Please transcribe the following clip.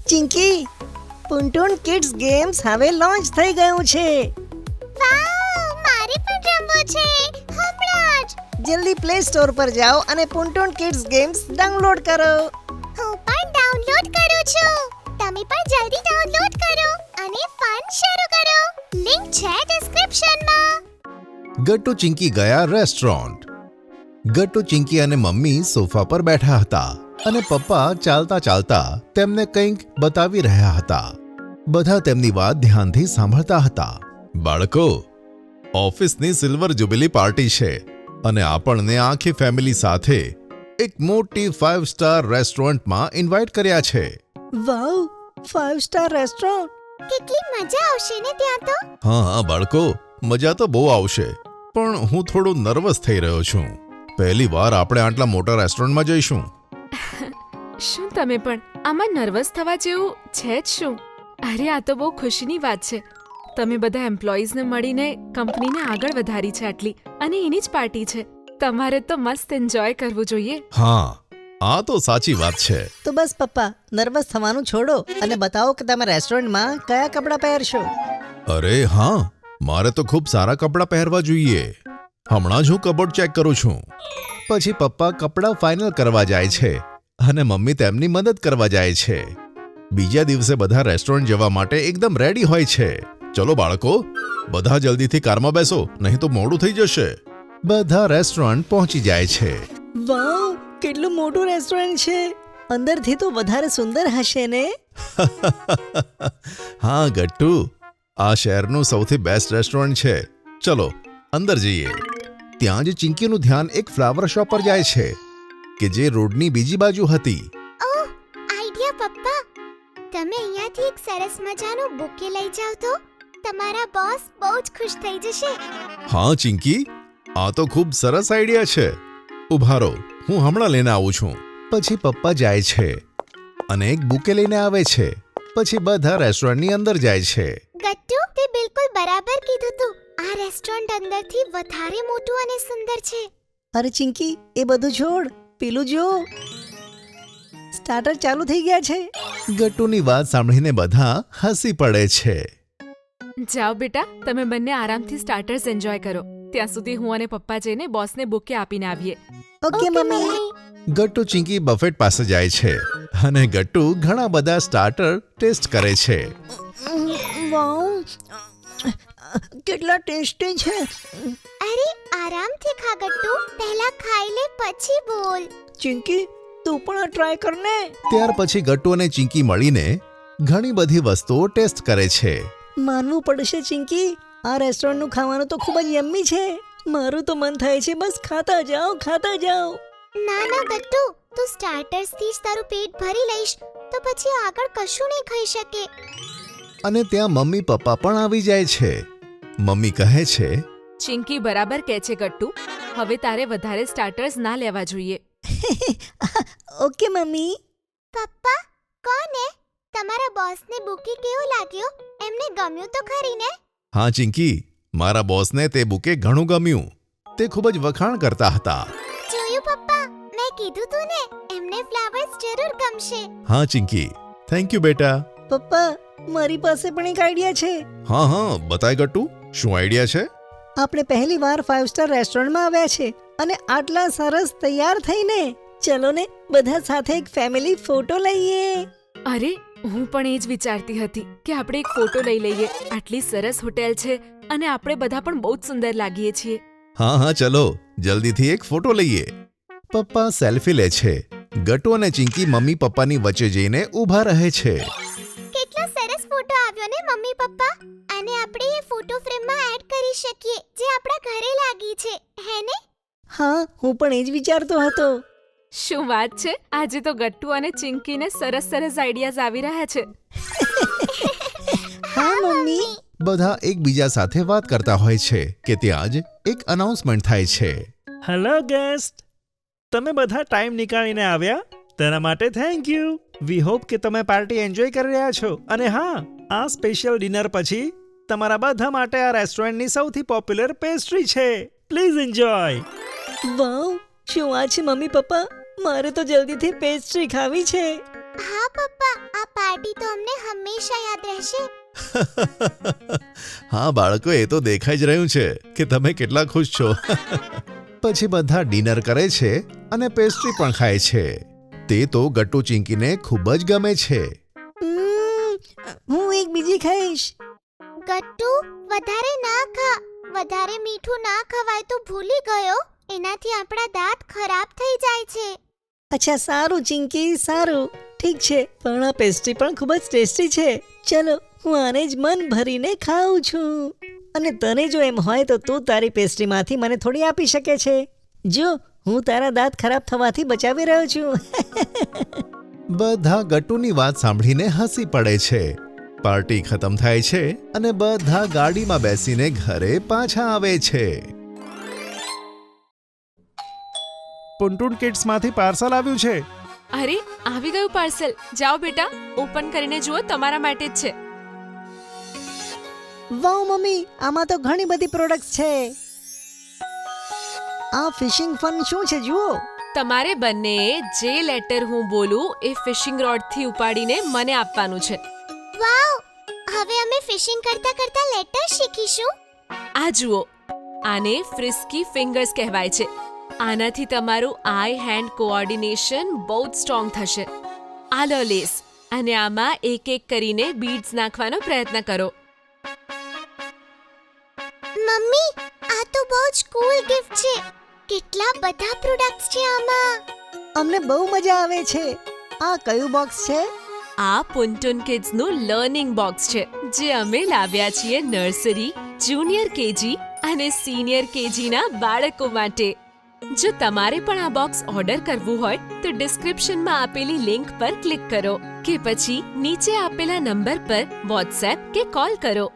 Chinki, પુન્ટુન kids games હવે launch થઈ ગયું છે. વાવ, મારે પણ રમવું છે હમણાં જ. જલ્દી પ્લે સ્ટોર પર જાઓ અને પુન્ટુન કિડ્સ ગેમ્સ ડાઉનલોડ કરો. હું પણ ડાઉનલોડ કરું છું. તમે પણ જલ્દી ડાઉનલોડ કરો અને ફન શરૂ કરો. લિંક છે ડિસ્ક્રિપ્શનમાં. ગટ્ટુ ચિંકી ગયા રેસ્ટોરન્ટ. ગટ્ટુ ચિંકી અને મમ્મી સોફા પર બેઠા હતા અને પપ્પા ચાલતા ચાલતા તેમને કંઈક બતાવી રહ્યા હતા. બધા તેમની વાત ધ્યાનથી સાંભળતા હતા. બાળકો, ઓફિસની સિલ્વર જ્યુબિલી પાર્ટી છે અને આપણને આખી ફેમિલી સાથે એક મોટી 5 સ્ટાર રેસ્ટોરન્ટમાં ઇન્વાઇટ કર્યા છે. વાવ, 5 સ્ટાર રેસ્ટોરન્ટ. કેટલી મજા આવશે ને ત્યાં તો. હા બાળકો, મજા તો બહુ આવશે, પણ હું થોડો નર્વસ થઈ રહ્યો છું. પહેલી વાર આપણે આટલા મોટા રેસ્ટોરન્ટમાં જઈશું. શું તમે પણ આમાં નર્વસ થવા જેવું છે જ શું? અરે આ તો બહુ ખુશીની વાત છે. તમે બધા એમ્પ્લોઈઝને મળીને કંપનીને આગળ વધારી છે આટલી, અને એની જ પાર્ટી છે. તમારે તો મસ્ત એન્જોય કરવું જોઈએ. હા, આ તો સાચી વાત છે. તો બસ પપ્પા, નર્વસ થવાનું છોડો અને બતાવો કે તમે રેસ્ટોરન્ટમાં કયા કપડાં પહેરશો. અરે હા, મારે તો ખૂબ સારા કપડાં પહેરવા જોઈએ. હમણાં જ હું કબોર્ડ ચેક કરું છું. પછી પપ્પા કપડાં ફાઇનલ કરવા જાય છે અને મમ્મી તેમની મદદ કરવા જાય છે. બીજા દિવસે બધા રેસ્ટોરન્ટ જવા માટે એકદમ રેડી હોય છે. ચલો બાળકો, બધા જલ્દીથી કારમાં બેસો, નહીં તો મોડું થઈ જશે. બધા રેસ્ટોરન્ટ પહોંચી જાય છે. વાવ, કેટલું મોટું રેસ્ટોરન્ટ છે. અંદરથી તો વધારે સુંદર હશે ને. હા ગટ્ટુ, આ શહેરનું સૌથી બેસ્ટ રેસ્ટોરન્ટ છે. ચલો અંદર જઈએ. ત્યાં જ ચિંકીનું ધ્યાન એક ફ્લાવર શોપ પર જાય છે કે જે રોડની બીજી બાજુ હતી. ઓહ, આઈડિયા પપ્પા. તમે અહીંયાથી એક સરસ મજાનું બુકે લઈ જાવ તો તમારા બોસ બહુ જ ખુશ થઈ જશે. હા ચિંકી, આ તો ખૂબ સરસ આઈડિયા છે. ઉભા રહો, હું હમણાં લઈને આવું છું. પછી પપ્પા જાય છે અને એક બુકે લઈને આવે છે. પછી બધા રેસ્ટોરન્ટની અંદર જાય છે. ગટ્ટુ, તે બિલકુલ બરાબર કીધું તું. આ રેસ્ટોરન્ટ અંદરથી વધારે મોટું અને સુંદર છે. અરે ચિંકી, એ બધું છોડ, પેલું જો, સ્ટાર્ટર ચાલુ થઈ ગયા છે. ગટ્ટુની વાત સાંભળીને બધા હસી પડે છે. જાઓ બેટા, તમે બંને આરામથી સ્ટાર્ટર્સ એન્જોય કરો. ત્યાં સુધી હું અને પપ્પા જઈને બોસને બુકે આપીને આવીએ. Okay mummy. Gattu Chinki buffet પાસે જાય છે અને ગટ્ટુ ઘણા બધા સ્ટાર્ટર ટેસ્ટ કરે છે. વાવ, કેટલા ટેસ્ટી છે. અરે આરામથી ખા ગટ્ટુ. પહેલા ખાઈ લે પછી બોલ. ચિંકી, તું પણ આ ટ્રાય કર ને. ત્યાર પછી ગટ્ટુ અને ચિંકી મળીને ઘણી બધી વસ્તુઓ ટેસ્ટ કરે છે. માનવું પડશે ચિંકી, આ રેસ્ટોરન્ટનું ખાવાનું તો ખૂબ જ યમ્મી છે. મારું તો મન થાય છે બસ ખાતા જાઓ, ખાતા જાઓ. ના ના ગટ્ટુ, તું સ્ટાર્ટર્સથી જ તારું પેટ ભરી લઈશ તો પછી આગળ કશું નહીં ખાઈ શકે. અને ત્યાં મમ્મી પપ્પા પણ આવી જાય છે. મમ્મી કહે છે, ચિંકી બરાબર કહે છે ગટ્ટુ, હવે તારે વધારે સ્ટાર્ટર્સ ના લેવા જોઈએ. Okay mummy. પપ્પા, કોને? તમારા બોસને બુકે કેવો લાગ્યો? એમને ગમ્યું તો ખરી ને? હા ચિંકી, મારા બોસને તે બુકે ઘણું ગમ્યું. તે ખૂબ જ વખાણ કરતા હતા. જોયું પપ્પા, મેં કીધું તું ને, એમને ફ્લાવર્સ જરૂર ગમશે. હા ચિંકી, થેન્ક યુ બેટા. પપ્પા, મારી પાસે પણ એક આઈડિયા છે. હા, બતાય ગટ્ટુ, શું આઈડિયા છે? આપણે પહેલી વાર 5 સ્ટાર રેસ્ટોરન્ટમાં આવ્યા છે અને આટલા સરસ તૈયાર થઈને ચલો ને બધા સાથે એક ફેમિલી ફોટો લઈએ. અરે, હું પણ એ જ વિચારતી હતી કે આપણે એક ફોટો લઈ લઈએ. આટલી સરસ હોટેલ છે અને આપણે બધા પણ બહુ જ સુંદર લાગીએ છીએ. હા ચલો, જલ્દીથી એક ફોટો લઈએ. પપ્પા સેલ્ફી લે છે. ગટ્ટુ અને ચિંકી મમ્મી પપ્પાની વચ્ચે જઈને ઊભા રહે છે. કેટલો સરસ ફોટો આવ્યો ને મમ્મી પપ્પા. અને આપણે એ ફોટો ફ્રેમમાં એડ કરી શકીએ જે આપણા ઘરે લાગી છે, હે ને? હા, હું પણ એ જ વિચારતો હતો. શું વાત છે, આજે તો ગટ્ટુ અને ચિંકીને સરસ સરસ આઈડિયાઝ આવી રહ્યા છે. હા મમ્મી. બધા એકબીજા સાથે વાત કરતા હોય છે કે ત્યાં જ એક અનાઉન્સમેન્ટ થાય છે. હેલો ગેસ્ટ, તમે બધા ટાઈમ નીકાળીને આવ્યા તેના માટે થેન્ક યુ. વી હોપ કે તમે પાર્ટી એન્જોય કરી રહ્યા છો. અને હા, આ સ્પેશિયલ ડિનર પછી તમારા બધા માટે આ રેસ્ટોરન્ટની સૌથી પોપ્યુલર પેસ્ટ્રી છે. Please enjoy. વાવ, શું આ છે મમ્મી પપ્પા? મારે તો જલ્દીથી પેસ્ટ્રી ખાવી છે. હા પપ્પા, આ પાર્ટી તો અમને હંમેશા યાદ રહેશે. હા બાળકો, એ તો દેખાઈ જ રહ્યું છે કે તમે કેટલા ખુશ છો. પછી બધા ડિનર કરે છે અને પેસ્ટ્રી પણ ખાય છે. તે તો ગટ્ટુ ચિંકીને ખૂબ જ ગમે છે. હું એક બીજી ખાઈશ. ગટ્ટુ, વધારે ના ખા. વધારે મીઠું ના ખવાય તો ભૂલી ગયો. એનાથી આપણા દાંત ખરાબ થઈ જાય છે. અચ્છા સારું ચિંકી, સારું, ઠીક છે. પણ આ પેસ્ટ્રી પણ ખૂબ જ ટેસ્ટી છે. ચલો, હું આને જ મન ભરીને ખાઉં છું. અને તને જો એમ હોય તો તું તારી પેસ્ટ્રીમાંથી મને થોડી આપી શકે છે. જો, હું તારા દાંત ખરાબ થવાથી બચાવી રહ્યો છું. બધા ગટ્ટુની વાત સાંભળીને હસી પડે છે. પાર્ટી ખતમ થાય છે અને બધા ગાડીમાં બેસીને ઘરે પાછા આવે છે. ટુનટુન કિડ્સમાંથી પાર્સલ આવ્યું છે. અરે, આવી ગયું પાર્સલ. જાઓ બેટા, ઓપન કરીને જુઓ, તમારા માટે જ છે. વાવ મમ્મી, આમાં તો ઘણી બધી પ્રોડક્ટ્સ છે. આ ફિશિંગ ફન શું છે જુઓ. તમારે બંનેએ જે લેટર હું બોલું એ ફિશિંગ રોડથી ઉપાડીને મને આપવાનું છે. વાવ, હવે અમે ફિશિંગ કરતા કરતા લેટર શીખીશું. આ જુઓ, આને ફ્રિસ્કી ફિંગર્સ કહેવાય છે. આનાથી તમારું આઈ હેન્ડ કોઓર્ડિનેશન બહુ જ સ્ટ્રોંગ થશે. આ લો લેસ, અને આમાં એક એક કરીને બીડ્સ નાખવાનો પ્રયત્ન કરો. મમ્મી, આ તો બહુ જ કૂલ ગિફ્ટ છે. કેટલા બધા પ્રોડક્ટ્સ છે આમાં. અમને બહુ મજા આવે છે. આ કયું બોક્સ છે? આ પુન્ટુન કિડ્સનું લર્નિંગ બોક્સ છે, જે અમે લાવ્યા છીએ નર્સરી, જુનિયર કેજી અને સિનિયર કેજીના બાળકો માટે. જો તમારે પણ આ બોક્સ ઓર્ડર કરવું હોય તો ડિસ્ક્રિપ્શનમાં આપેલી લિંક પર ક્લિક કરો કે પછી નીચે આપેલા નંબર પર વોટ્સએપ કે કોલ કરો.